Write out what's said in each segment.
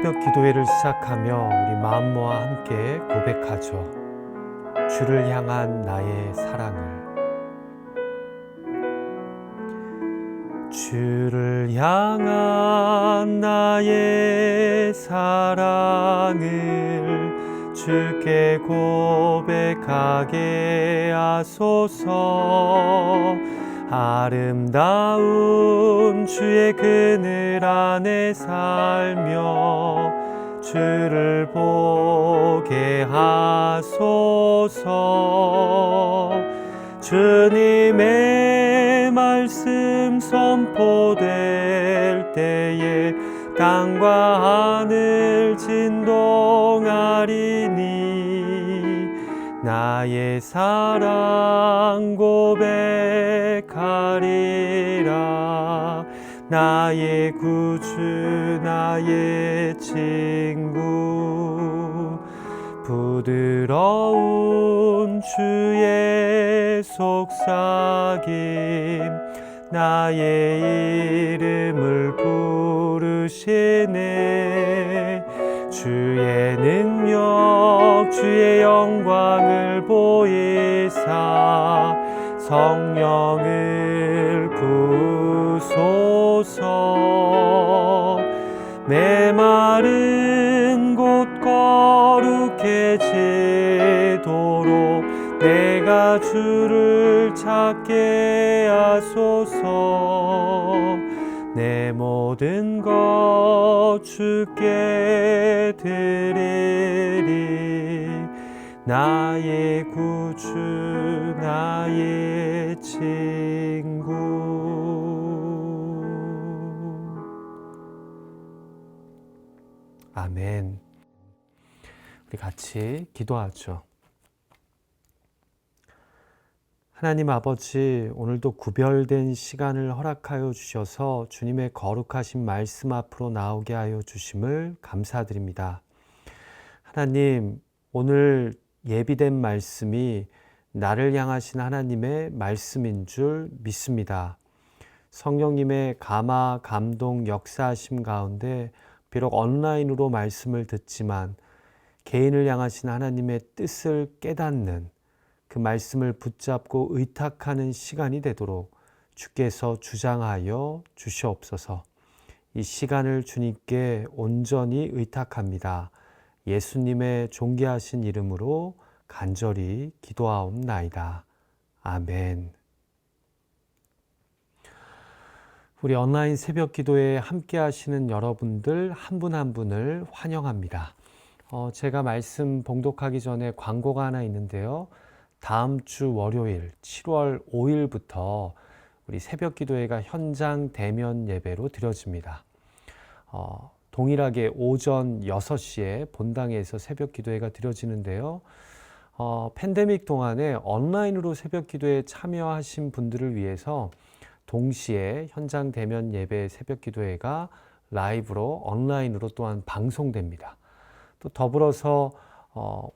새벽 기도회를 시작하며 우리 마음 모아 함께 고백하죠. 주를 향한 나의 사랑을. 주를 향한 나의 사랑을 주께 고백하게 하소서. 아름다운 주의 그늘 안에 살며 주를 보게 하소서. 주님의 말씀 선포될 때에 땅과 하늘 진동하리니 나의 사랑 고백하리라. 나의 구주 나의 친구 부드러운 주의 속삭임 나의 이름을 부르시네. 주의 능력 주의 영광을 보이사 성령을 부소서. 메마른 곳 거룩해지도록 내가 주를 찾게 하소서. 내 모든 것 주께 드리리. 나의 구주 나의 친구. 아멘. 우리 같이 기도하죠. 하나님 아버지, 오늘도 구별된 시간을 허락하여 주셔서 주님의 거룩하신 말씀 앞으로 나오게 하여 주심을 감사드립니다. 하나님, 오늘 예비된 말씀이 나를 향하신 하나님의 말씀인 줄 믿습니다. 성령님의 감화, 감동, 역사하심 가운데 비록 온라인으로 말씀을 듣지만 개인을 향하신 하나님의 뜻을 깨닫는 그 말씀을 붙잡고 의탁하는 시간이 되도록 주께서 주장하여 주시옵소서. 이 시간을 주님께 온전히 의탁합니다. 예수님의 존귀하신 이름으로 간절히 기도하옵나이다. 아멘. 우리 온라인 새벽 기도에 함께 하시는 여러분들 한 분 한 분을 환영합니다. 제가 말씀 봉독하기 전에 광고가 하나 있는데요. 다음 주 월요일 7월 5일부터 우리 새벽 기도회가 현장 대면 예배로 드려집니다. 동일하게 오전 6시에 본당에서 새벽 기도회가 드려지는데요. 팬데믹 동안에 온라인으로 새벽 기도회에 참여하신 분들을 위해서 동시에 현장 대면 예배 새벽 기도회가 라이브로 온라인으로 또한 방송됩니다. 또 더불어서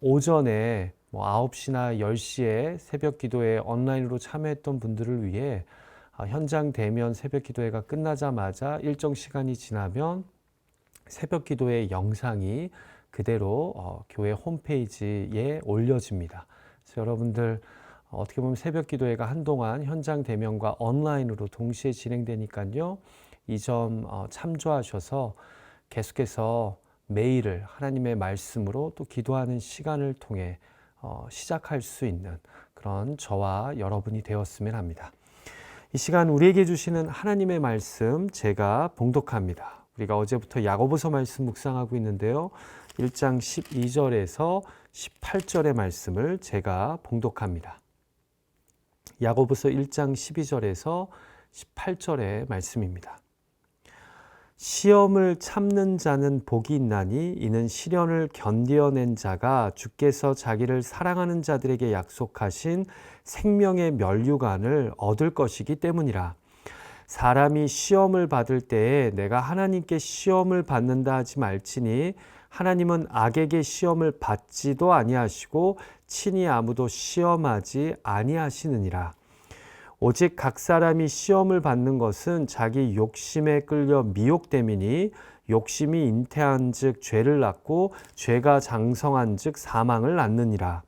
오전에 9시나 10시에 새벽 기도회 온라인으로 참여했던 분들을 위해 현장 대면 새벽 기도회가 끝나자마자 일정 시간이 지나면 새벽 기도회 영상이 그대로 교회 홈페이지에 올려집니다. 그래서 여러분들 어떻게 보면 새벽 기도회가 한동안 현장 대면과 온라인으로 동시에 진행되니까요. 이 점 참조하셔서 계속해서 매일을 하나님의 말씀으로 또 기도하는 시간을 통해 시작할 수 있는 그런 저와 여러분이 되었으면 합니다. 이 시간 우리에게 주시는 하나님의 말씀 제가 봉독합니다. 우리가 어제부터 야고보서 말씀 묵상하고 있는데요. 1장 12절에서 18절의 말씀을 제가 봉독합니다. 야고보서 1장 12절에서 18절의 말씀입니다. 시험을 참는 자는 복이 있나니 이는 시련을 견뎌낸 자가 주께서 자기를 사랑하는 자들에게 약속하신 생명의 면류관을 얻을 것이기 때문이라. 사람이 시험을 받을 때에 내가 하나님께 시험을 받는다 하지 말지니 하나님은 악에게 시험을 받지도 아니하시고 친히 아무도 시험하지 아니하시느니라. 오직 각 사람이 시험을 받는 것은 자기 욕심에 끌려 미혹됨이니 욕심이 잉태한즉 죄를 낳고 죄가 장성한즉 사망을 낳느니라.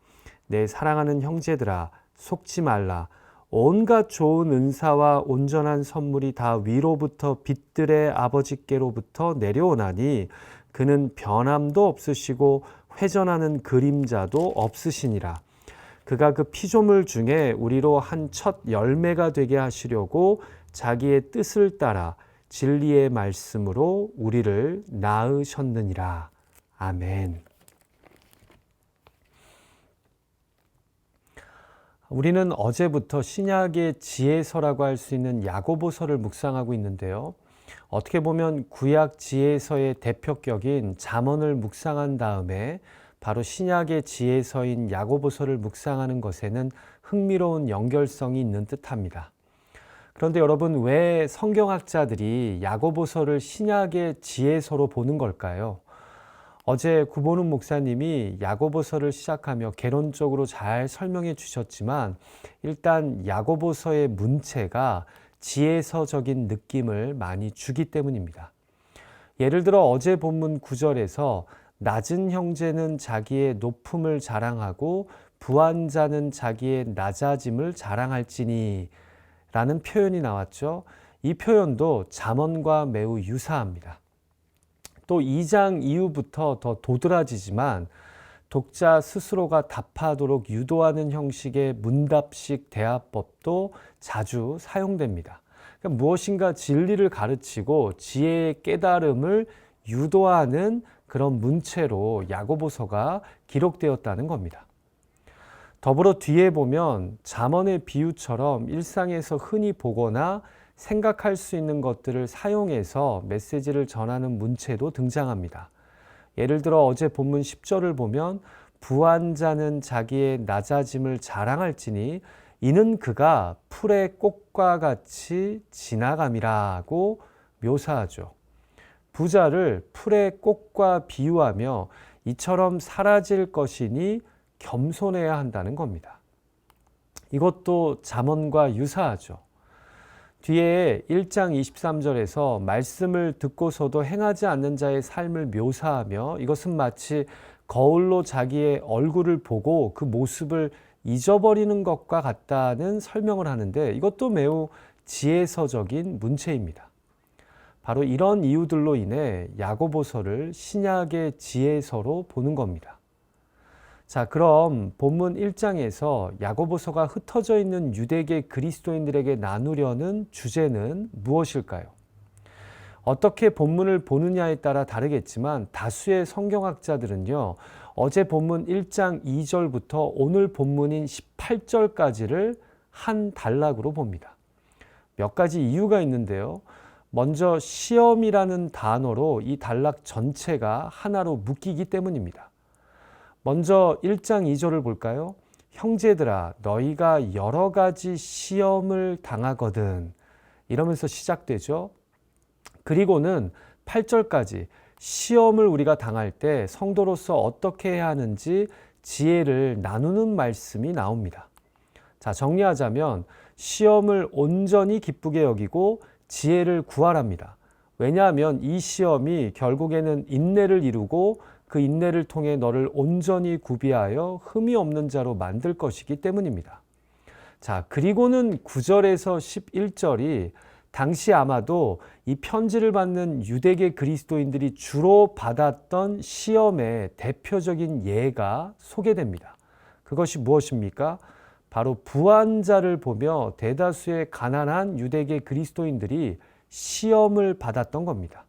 내 사랑하는 형제들아 속지 말라. 온갖 좋은 은사와 온전한 선물이 다 위로부터 빛들의 아버지께로부터 내려오나니 그는 변함도 없으시고 회전하는 그림자도 없으시니라. 그가 그 피조물 중에 우리로 한 첫 열매가 되게 하시려고 자기의 뜻을 따라 진리의 말씀으로 우리를 낳으셨느니라. 아멘. 우리는 어제부터 신약의 지혜서라고 할 수 있는 야고보서를 묵상하고 있는데요. 어떻게 보면 구약 지혜서의 대표격인 잠언을 묵상한 다음에 바로 신약의 지혜서인 야고보서를 묵상하는 것에는 흥미로운 연결성이 있는 듯합니다. 그런데 여러분, 왜 성경학자들이 야고보서를 신약의 지혜서로 보는 걸까요? 어제 구본훈 목사님이 야고보서를 시작하며 개론적으로 잘 설명해 주셨지만 일단 야고보서의 문체가 지혜서적인 느낌을 많이 주기 때문입니다. 예를 들어 어제 본문 9절에서 낮은 형제는 자기의 높음을 자랑하고 부한 자는 자기의 낮아짐을 자랑할지니 라는 표현이 나왔죠. 이 표현도 잠언과 매우 유사합니다. 또 2장 이후부터 더 도드라지지만 독자 스스로가 답하도록 유도하는 형식의 문답식 대화법도 자주 사용됩니다. 그러니까 무엇인가 진리를 가르치고 지혜의 깨달음을 유도하는 그런 문체로 야고보서가 기록되었다는 겁니다. 더불어 뒤에 보면 잠언의 비유처럼 일상에서 흔히 보거나 생각할 수 있는 것들을 사용해서 메시지를 전하는 문체도 등장합니다. 예를 들어 어제 본문 10절을 보면 부한 자는 자기의 낮아짐을 자랑할지니 이는 그가 풀의 꽃과 같이 지나감이라고 묘사하죠. 부자를 풀의 꽃과 비유하며 이처럼 사라질 것이니 겸손해야 한다는 겁니다. 이것도 잠언과 유사하죠. 뒤에 1장 23절에서 말씀을 듣고서도 행하지 않는 자의 삶을 묘사하며 이것은 마치 거울로 자기의 얼굴을 보고 그 모습을 잊어버리는 것과 같다는 설명을 하는데 이것도 매우 지혜서적인 문체입니다. 바로 이런 이유들로 인해 야고보서를 신약의 지혜서로 보는 겁니다. 자, 그럼 본문 1장에서 야고보서가 흩어져 있는 유대계 그리스도인들에게 나누려는 주제는 무엇일까요? 어떻게 본문을 보느냐에 따라 다르겠지만 다수의 성경학자들은요, 어제 본문 1장 2절부터 오늘 본문인 18절까지를 한 단락으로 봅니다. 몇 가지 이유가 있는데요. 먼저 시험이라는 단어로 이 단락 전체가 하나로 묶이기 때문입니다. 먼저 1장 2절을 볼까요? 형제들아 너희가 여러 가지 시험을 당하거든 이러면서 시작되죠. 그리고는 8절까지 시험을 우리가 당할 때 성도로서 어떻게 해야 하는지 지혜를 나누는 말씀이 나옵니다. 자, 정리하자면 시험을 온전히 기쁘게 여기고 지혜를 구하랍니다. 왜냐하면 이 시험이 결국에는 인내를 이루고 그 인내를 통해 너를 온전히 구비하여 흠이 없는 자로 만들 것이기 때문입니다. 자, 그리고는 9절에서 11절이 당시 아마도 이 편지를 받는 유대계 그리스도인들이 주로 받았던 시험의 대표적인 예가 소개됩니다. 그것이 무엇입니까? 바로 부한 자를 보며 대다수의 가난한 유대계 그리스도인들이 시험을 받았던 겁니다.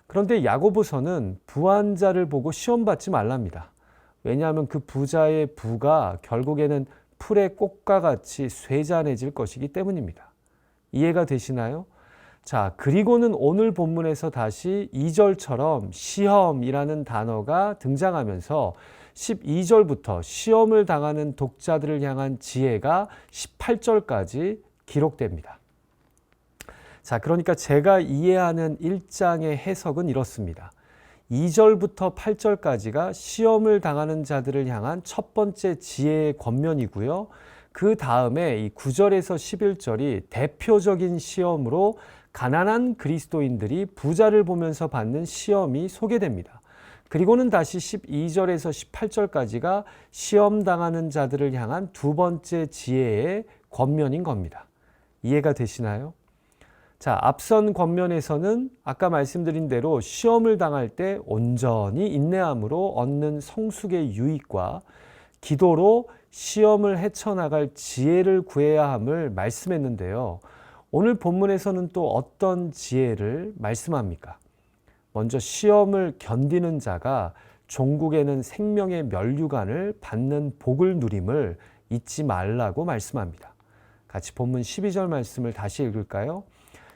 그런데 야고보서는 부한 자를 보고 시험 받지 말랍니다. 왜냐하면 그 부자의 부가 결국에는 풀의 꽃과 같이 쇠잔해질 것이기 때문입니다. 이해가 되시나요? 자, 그리고는 오늘 본문에서 다시 2절처럼 시험이라는 단어가 등장하면서 12절부터 시험을 당하는 독자들을 향한 지혜가 18절까지 기록됩니다. 자, 그러니까 제가 이해하는 1장의 해석은 이렇습니다. 2절부터 8절까지가 시험을 당하는 자들을 향한 첫 번째 지혜의 권면이고요. 그 다음에 이 9절에서 11절이 대표적인 시험으로 가난한 그리스도인들이 부자를 보면서 받는 시험이 소개됩니다. 그리고는 다시 12절에서 18절까지가 시험 당하는 자들을 향한 두 번째 지혜의 권면인 겁니다. 이해가 되시나요? 자, 앞선 권면에서는 아까 말씀드린 대로 시험을 당할 때 온전히 인내함으로 얻는 성숙의 유익과 기도로 시험을 헤쳐나갈 지혜를 구해야 함을 말씀했는데요. 오늘 본문에서는 또 어떤 지혜를 말씀합니까? 먼저 시험을 견디는 자가 종국에는 생명의 면류관을 받는 복을 누림을 잊지 말라고 말씀합니다. 같이 본문 12절 말씀을 다시 읽을까요?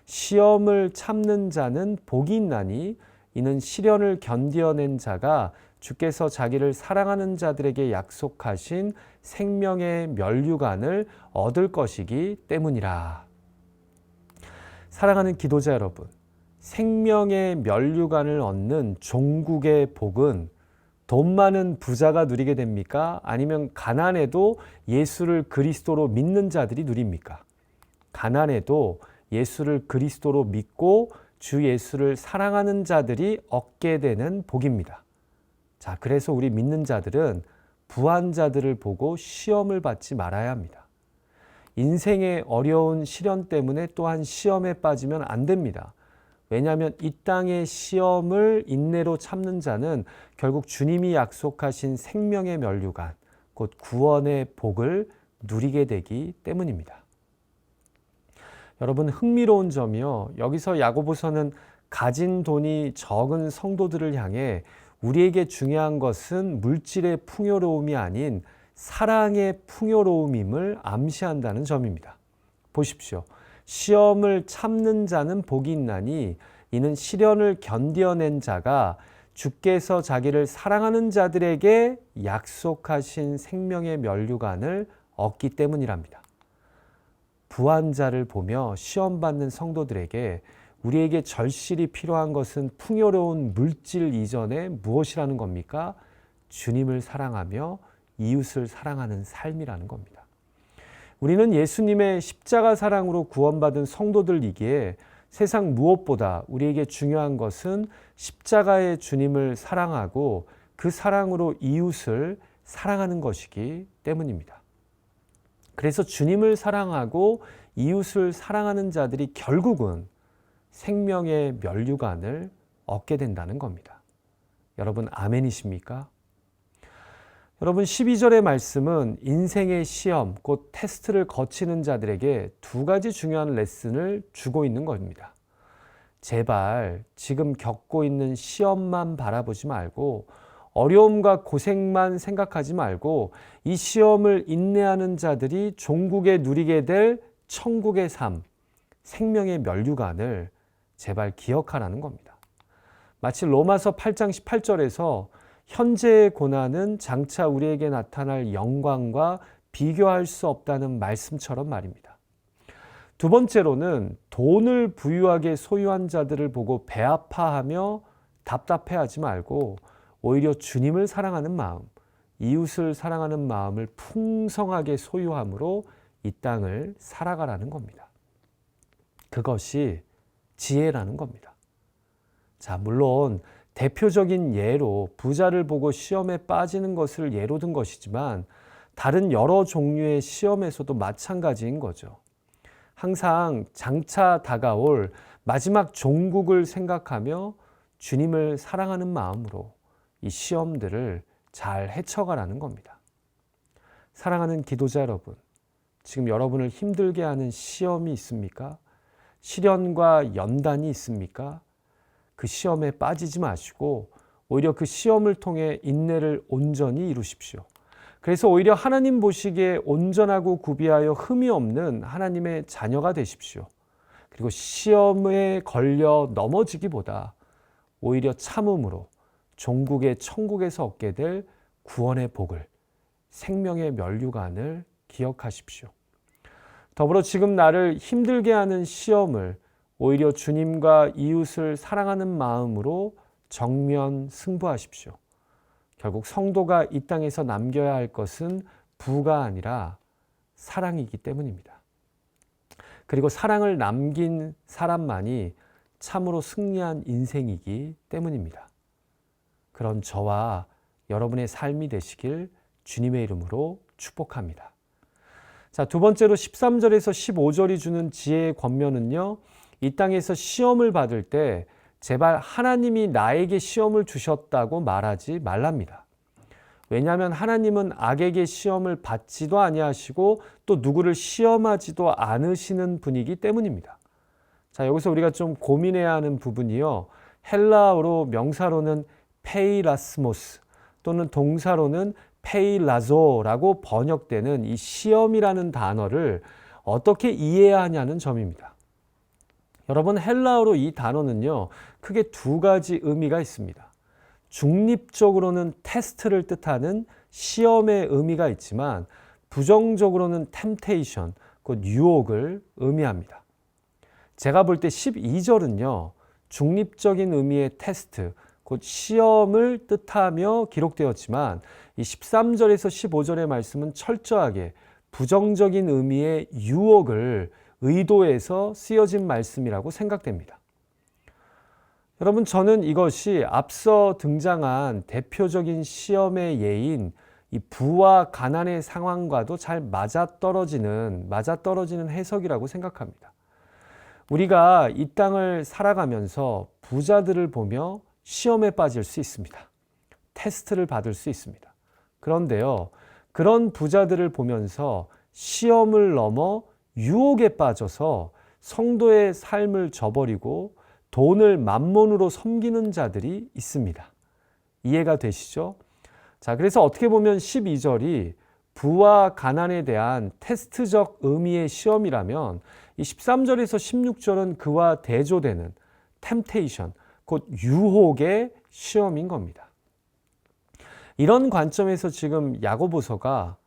시험을 참는 자는 복이 있나니 이는 시련을 견디어낸 자가 주께서 자기를 사랑하는 자들에게 약속하신 생명의 면류관을 얻을 것이기 때문이라. 사랑하는 기도자 여러분, 생명의 면류관을 얻는 종국의 복은 돈 많은 부자가 누리게 됩니까? 아니면 가난해도 예수를 그리스도로 믿는 자들이 누립니까? 가난해도 예수를 그리스도로 믿고 주 예수를 사랑하는 자들이 얻게 되는 복입니다. 자, 그래서 우리 믿는 자들은 부한 자들을 보고 시험을 받지 말아야 합니다. 인생의 어려운 시련 때문에 또한 시험에 빠지면 안 됩니다. 왜냐하면 이 땅의 시험을 인내로 참는 자는 결국 주님이 약속하신 생명의 면류관, 곧 구원의 복을 누리게 되기 때문입니다. 여러분, 흥미로운 점이요. 여기서 야고보서는 가진 돈이 적은 성도들을 향해 우리에게 중요한 것은 물질의 풍요로움이 아닌 사랑의 풍요로움임을 암시한다는 점입니다. 보십시오. 시험을 참는 자는 복이 있나니 이는 시련을 견뎌낸 자가 주께서 자기를 사랑하는 자들에게 약속하신 생명의 면류관을 얻기 때문이랍니다. 부한 자를 보며 시험받는 성도들에게 우리에게 절실히 필요한 것은 풍요로운 물질 이전에 무엇이라는 겁니까? 주님을 사랑하며 이웃을 사랑하는 삶이라는 겁니다. 우리는 예수님의 십자가 사랑으로 구원받은 성도들이기에 세상 무엇보다 우리에게 중요한 것은 십자가의 주님을 사랑하고 그 사랑으로 이웃을 사랑하는 것이기 때문입니다. 그래서 주님을 사랑하고 이웃을 사랑하는 자들이 결국은 생명의 면류관을 얻게 된다는 겁니다. 여러분, 아멘이십니까? 여러분, 12절의 말씀은 인생의 시험, 곧 테스트를 거치는 자들에게 두 가지 중요한 레슨을 주고 있는 겁니다. 제발 지금 겪고 있는 시험만 바라보지 말고 어려움과 고생만 생각하지 말고 이 시험을 인내하는 자들이 종국에 누리게 될 천국의 삶, 생명의 면류관을 제발 기억하라는 겁니다. 마치 로마서 8장 18절에서 현재의 고난은 장차 우리에게 나타날 영광과 비교할 수 없다는 말씀처럼 말입니다. 두 번째로는 돈을 부유하게 소유한 자들을 보고 배 아파하며 답답해하지 말고 오히려 주님을 사랑하는 마음, 이웃을 사랑하는 마음을 풍성하게 소유함으로 이 땅을 살아가라는 겁니다. 그것이 지혜라는 겁니다. 자, 물론 대표적인 예로 부자를 보고 시험에 빠지는 것을 예로 든 것이지만 다른 여러 종류의 시험에서도 마찬가지인 거죠. 항상 장차 다가올 마지막 종국을 생각하며 주님을 사랑하는 마음으로 이 시험들을 잘 헤쳐가라는 겁니다. 사랑하는 기도자 여러분, 지금 여러분을 힘들게 하는 시험이 있습니까? 시련과 연단이 있습니까? 그 시험에 빠지지 마시고 오히려 그 시험을 통해 인내를 온전히 이루십시오. 그래서 오히려 하나님 보시기에 온전하고 구비하여 흠이 없는 하나님의 자녀가 되십시오. 그리고 시험에 걸려 넘어지기보다 오히려 참음으로 종국의 천국에서 얻게 될 구원의 복을, 생명의 면류관을 기억하십시오. 더불어 지금 나를 힘들게 하는 시험을 오히려 주님과 이웃을 사랑하는 마음으로 정면 승부하십시오. 결국 성도가 이 땅에서 남겨야 할 것은 부가 아니라 사랑이기 때문입니다. 그리고 사랑을 남긴 사람만이 참으로 승리한 인생이기 때문입니다. 그런 저와 여러분의 삶이 되시길 주님의 이름으로 축복합니다. 자, 두 번째로 13절에서 15절이 주는 지혜의 권면은요, 이 땅에서 시험을 받을 때 제발 하나님이 나에게 시험을 주셨다고 말하지 말랍니다. 왜냐하면 하나님은 악에게 시험을 받지도 아니하시고 또 누구를 시험하지도 않으시는 분이기 때문입니다. 자, 여기서 우리가 좀 고민해야 하는 부분이요, 헬라어로 명사로는 페이라스모스 또는 동사로는 페이라조라고 번역되는 이 시험이라는 단어를 어떻게 이해해야 하냐는 점입니다. 여러분, 헬라어로 이 단어는요, 크게 두 가지 의미가 있습니다. 중립적으로는 테스트를 뜻하는 시험의 의미가 있지만 부정적으로는 템테이션, 곧 유혹을 의미합니다. 제가 볼 때 12절은요, 중립적인 의미의 테스트, 곧 시험을 뜻하며 기록되었지만 이 13절에서 15절의 말씀은 철저하게 부정적인 의미의 유혹을 의도해서 쓰여진 말씀이라고 생각됩니다. 여러분, 저는 이것이 앞서 등장한 대표적인 시험의 예인 이 부와 가난의 상황과도 잘 맞아떨어지는 해석이라고 생각합니다. 우리가 이 땅을 살아가면서 부자들을 보며 시험에 빠질 수 있습니다. 테스트를 받을 수 있습니다. 그런데요, 그런 부자들을 보면서 시험을 넘어 유혹에 빠져서 성도의 삶을 저버리고 돈을 만몬으로 섬기는 자들이 있습니다. 이해가 되시죠? 자, 그래서 어떻게 보면 12절이 부와 가난에 대한 테스트적 의미의 시험이라면 이 13절에서 16절은 그와 대조되는 템테이션, 곧 유혹의 시험인 겁니다. 이런 관점에서 지금 야고보서가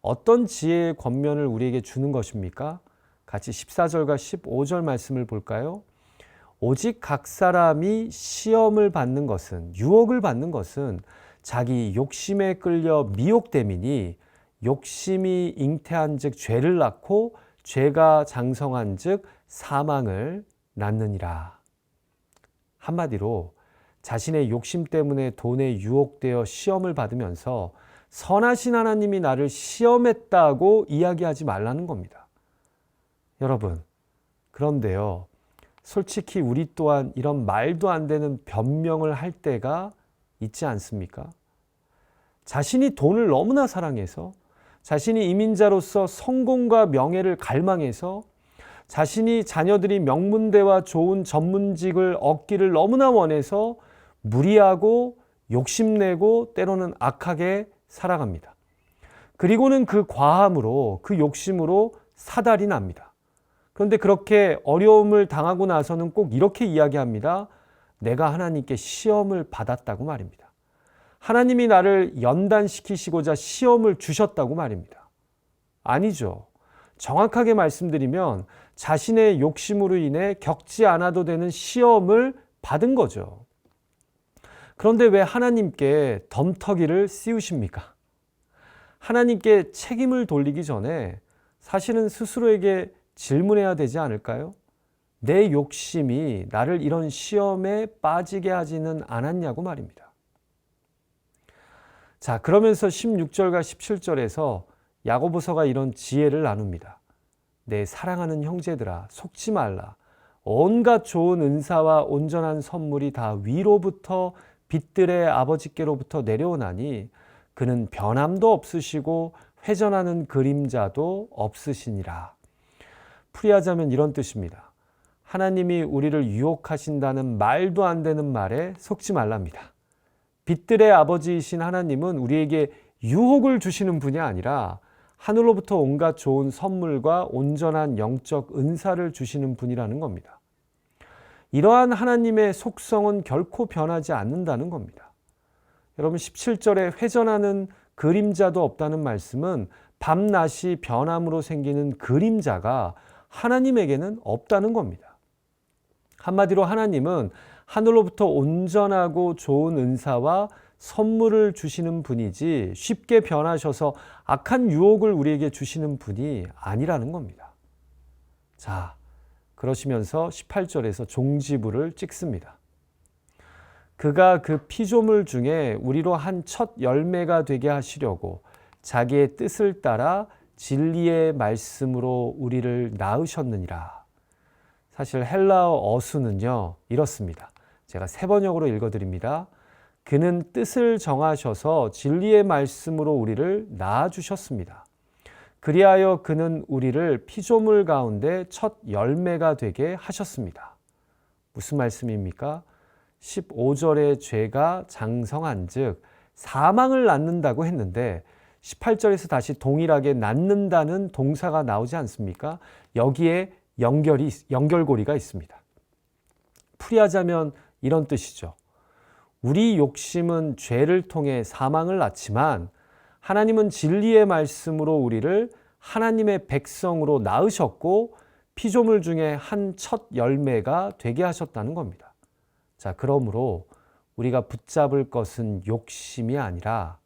어떤 지혜의 권면을 우리에게 주는 것입니까? 같이 14절과 15절 말씀을 볼까요? 오직 각 사람이 시험을 받는 것은, 유혹을 받는 것은 자기 욕심에 끌려 미혹됨이니 욕심이 잉태한 즉 죄를 낳고 죄가 장성한 즉 사망을 낳느니라. 한마디로 자신의 욕심 때문에 돈에 유혹되어 시험을 받으면서 선하신 하나님이 나를 시험했다고 이야기하지 말라는 겁니다. 여러분, 그런데요, 솔직히 우리 또한 이런 말도 안 되는 변명을 할 때가 있지 않습니까? 자신이 돈을 너무나 사랑해서, 자신이 이민자로서 성공과 명예를 갈망해서, 자신이 자녀들이 명문대와 좋은 전문직을 얻기를 너무나 원해서 무리하고 욕심내고 때로는 악하게 살아갑니다. 그리고는 그 과함으로, 그 욕심으로 사달이 납니다. 그런데 그렇게 어려움을 당하고 나서는 꼭 이렇게 이야기합니다. 내가 하나님께 시험을 받았다고 말입니다. 하나님이 나를 연단시키시고자 시험을 주셨다고 말입니다. 아니죠. 정확하게 말씀드리면 자신의 욕심으로 인해 겪지 않아도 되는 시험을 받은 거죠. 그런데 왜 하나님께 덤터기를 씌우십니까? 하나님께 책임을 돌리기 전에 사실은 스스로에게 질문해야 되지 않을까요? 내 욕심이 나를 이런 시험에 빠지게 하지는 않았냐고 말입니다. 자, 그러면서 16절과 17절에서 야고보서가 이런 지혜를 나눕니다. 내 사랑하는 형제들아, 속지 말라. 온갖 좋은 은사와 온전한 선물이 다 위로부터 빛들의 아버지께로부터 내려오나니 그는 변함도 없으시고 회전하는 그림자도 없으시니라. 풀이하자면 이런 뜻입니다. 하나님이 우리를 유혹하신다는 말도 안 되는 말에 속지 말랍니다. 빛들의 아버지이신 하나님은 우리에게 유혹을 주시는 분이 아니라 하늘로부터 온갖 좋은 선물과 온전한 영적 은사를 주시는 분이라는 겁니다. 이러한 하나님의 속성은 결코 변하지 않는다는 겁니다. 여러분, 17절에 회전하는 그림자도 없다는 말씀은 밤낮이 변함으로 생기는 그림자가 하나님에게는 없다는 겁니다. 한마디로 하나님은 하늘로부터 온전하고 좋은 은사와 선물을 주시는 분이지 쉽게 변하셔서 악한 유혹을 우리에게 주시는 분이 아니라는 겁니다. 자, 그러시면서 18절에서 종지부를 찍습니다. 그가 그 피조물 중에 우리로 한 첫 열매가 되게 하시려고 자기의 뜻을 따라 진리의 말씀으로 우리를 낳으셨느니라. 사실 헬라어 어수는요, 이렇습니다. 제가 세 번역으로 읽어드립니다. 그는 뜻을 정하셔서 진리의 말씀으로 우리를 낳아주셨습니다. 그리하여 그는 우리를 피조물 가운데 첫 열매가 되게 하셨습니다. 무슨 말씀입니까? 15절에 죄가 장성한 즉 사망을 낳는다고 했는데 18절에서 다시 동일하게 낳는다는 동사가 나오지 않습니까? 여기에 연결고리가 있습니다. 풀이하자면 이런 뜻이죠. 우리 욕심은 죄를 통해 사망을 낳지만 하나님은 진리의 말씀으로 우리를 하나님의 백성으로 낳으셨고 피조물 중에 한 첫 열매가 되게 하셨다는 겁니다. 자, 그러므로 우리가 붙잡을 것은 욕심이 아니라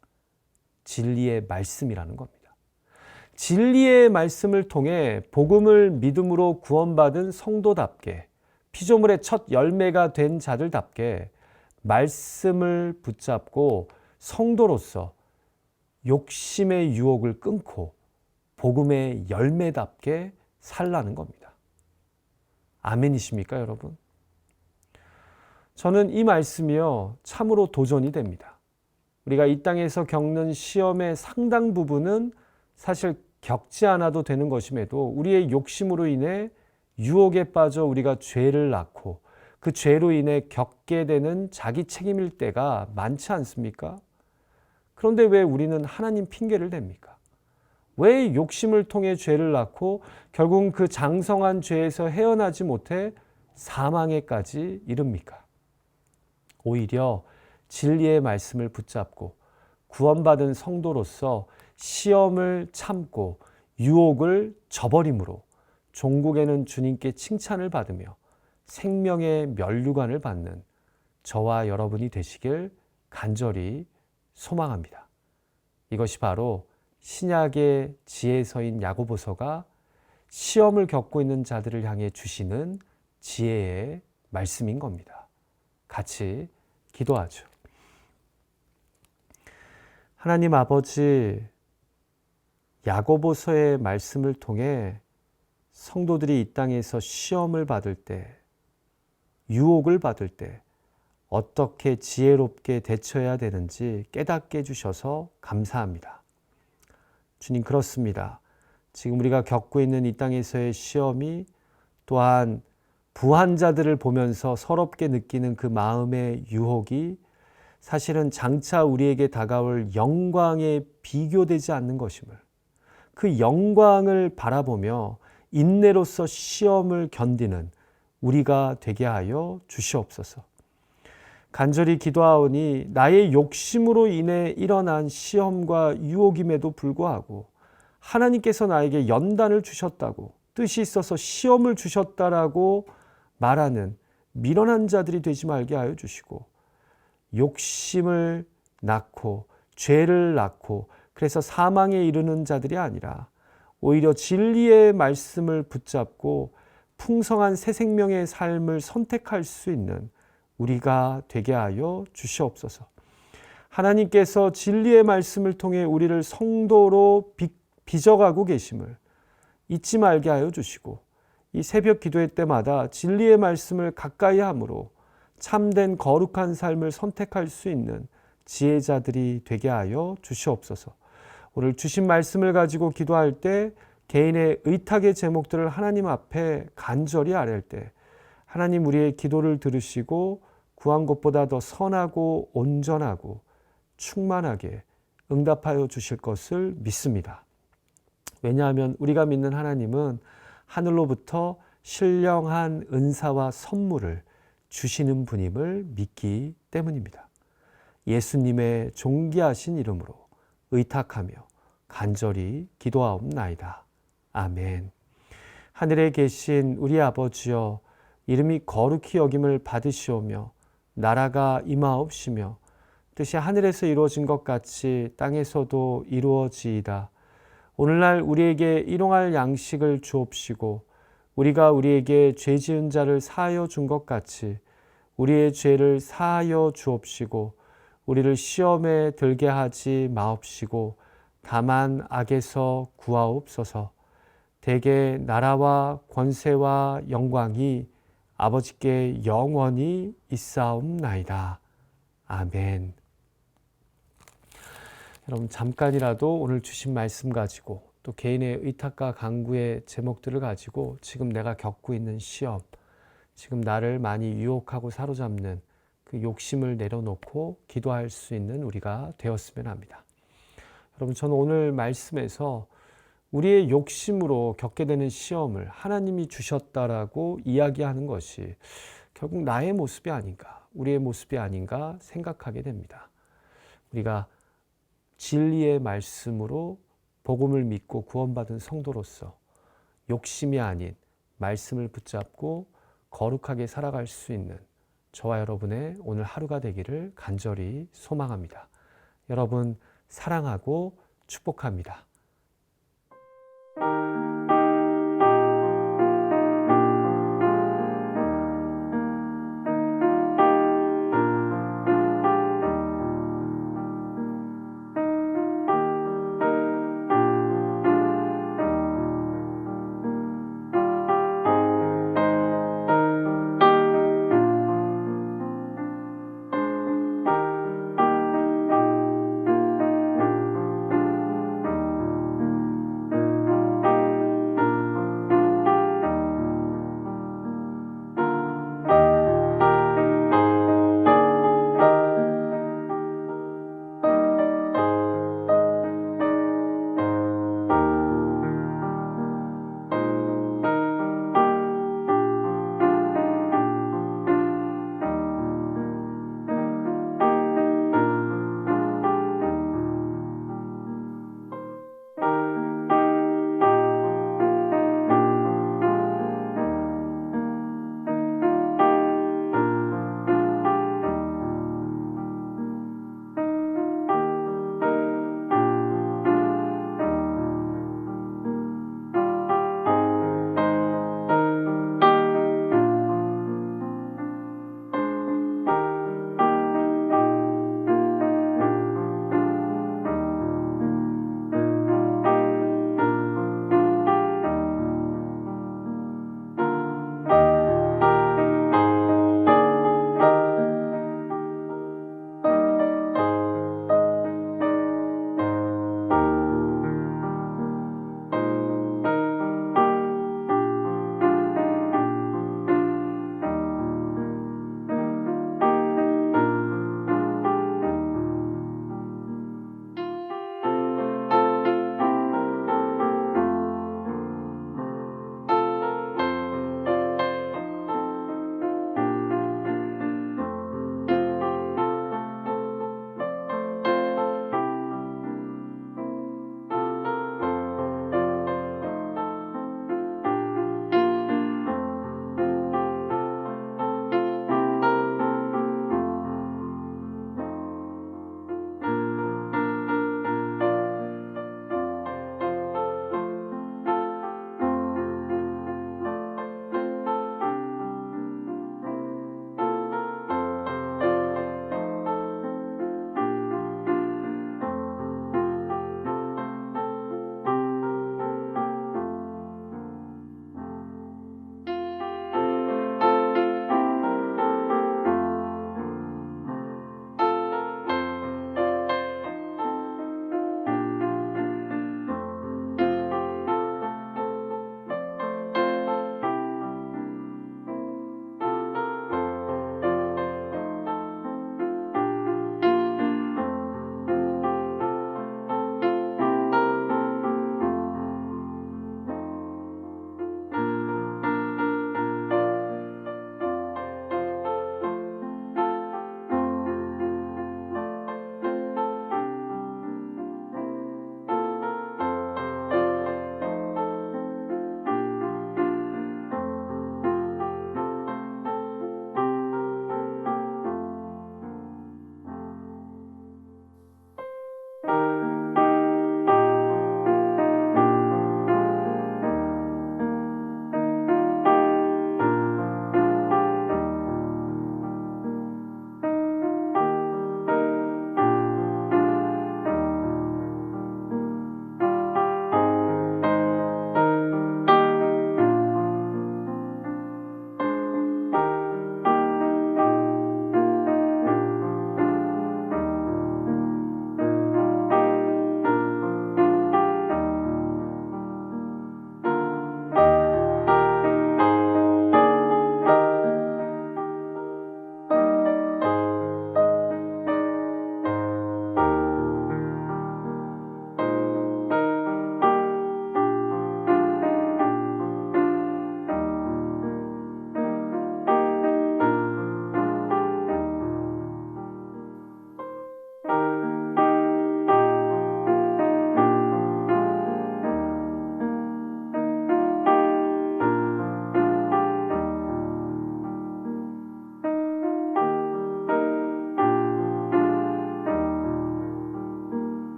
진리의 말씀이라는 겁니다. 진리의 말씀을 통해 복음을 믿음으로 구원받은 성도답게 피조물의 첫 열매가 된 자들답게 말씀을 붙잡고 성도로서 욕심의 유혹을 끊고 복음의 열매답게 살라는 겁니다. 아멘이십니까, 여러분? 저는 이 말씀이요, 참으로 도전이 됩니다. 우리가 이 땅에서 겪는 시험의 상당 부분은 사실 겪지 않아도 되는 것임에도 우리의 욕심으로 인해 유혹에 빠져 우리가 죄를 낳고 그 죄로 인해 겪게 되는 자기 책임일 때가 많지 않습니까? 그런데 왜 우리는 하나님 핑계를 댑니까? 왜 욕심을 통해 죄를 낳고 결국은 그 장성한 죄에서 헤어나지 못해 사망에까지 이릅니까? 오히려 진리의 말씀을 붙잡고 구원받은 성도로서 시험을 참고 유혹을 저버림으로 종국에는 주님께 칭찬을 받으며 생명의 면류관을 받는 저와 여러분이 되시길 간절히 소망합니다. 이것이 바로 신약의 지혜서인 야고보서가 시험을 겪고 있는 자들을 향해 주시는 지혜의 말씀인 겁니다. 같이 기도하죠. 하나님 아버지, 야고보서의 말씀을 통해 성도들이 이 땅에서 시험을 받을 때, 유혹을 받을 때 어떻게 지혜롭게 대처해야 되는지 깨닫게 해주셔서 감사합니다. 주님, 그렇습니다. 지금 우리가 겪고 있는 이 땅에서의 시험이 또한 부한자들을 보면서 서럽게 느끼는 그 마음의 유혹이 사실은 장차 우리에게 다가올 영광에 비교되지 않는 것임을, 그 영광을 바라보며 인내로서 시험을 견디는 우리가 되게 하여 주시옵소서. 간절히 기도하오니 나의 욕심으로 인해 일어난 시험과 유혹임에도 불구하고 하나님께서 나에게 연단을 주셨다고, 뜻이 있어서 시험을 주셨다라고 말하는 미련한 자들이 되지 말게 하여 주시고, 욕심을 낳고 죄를 낳고 그래서 사망에 이르는 자들이 아니라 오히려 진리의 말씀을 붙잡고 풍성한 새 생명의 삶을 선택할 수 있는 우리가 되게 하여 주시옵소서. 하나님께서 진리의 말씀을 통해 우리를 성도로 빚어가고 계심을 잊지 말게 하여 주시고, 이 새벽 기도회 때마다 진리의 말씀을 가까이 함으로 참된 거룩한 삶을 선택할 수 있는 지혜자들이 되게 하여 주시옵소서. 오늘 주신 말씀을 가지고 기도할 때 개인의 의탁의 제목들을 하나님 앞에 간절히 아뢰할 때 하나님 우리의 기도를 들으시고 구한 것보다 더 선하고 온전하고 충만하게 응답하여 주실 것을 믿습니다. 왜냐하면 우리가 믿는 하나님은 하늘로부터 신령한 은사와 선물을 주시는 분임을 믿기 때문입니다. 예수님의 존귀하신 이름으로 의탁하며 간절히 기도하옵나이다. 아멘. 하늘에 계신 우리 아버지여, 이름이 거룩히 여김을 받으시오며 나라가 임하옵시며 뜻이 하늘에서 이루어진 것 같이 땅에서도 이루어지이다. 오늘날 우리에게 일용할 양식을 주옵시고 우리가 우리에게 죄 지은 자를 사하여 준 것 같이 우리의 죄를 사하여 주옵시고 우리를 시험에 들게 하지 마옵시고 다만 악에서 구하옵소서. 대개 나라와 권세와 영광이 아버지께 영원히 있사옵나이다. 아멘. 여러분 잠깐이라도 오늘 주신 말씀 가지고 또 개인의 의탁과 간구의 제목들을 가지고 지금 내가 겪고 있는 시험, 지금 나를 많이 유혹하고 사로잡는 그 욕심을 내려놓고 기도할 수 있는 우리가 되었으면 합니다. 여러분 저는 오늘 말씀에서 우리의 욕심으로 겪게 되는 시험을 하나님이 주셨다라고 이야기하는 것이 결국 나의 모습이 아닌가, 우리의 모습이 아닌가 생각하게 됩니다. 우리가 진리의 말씀으로 복음을 믿고 구원받은 성도로서 욕심이 아닌 말씀을 붙잡고 거룩하게 살아갈 수 있는 저와 여러분의 오늘 하루가 되기를 간절히 소망합니다. 여러분 사랑하고 축복합니다.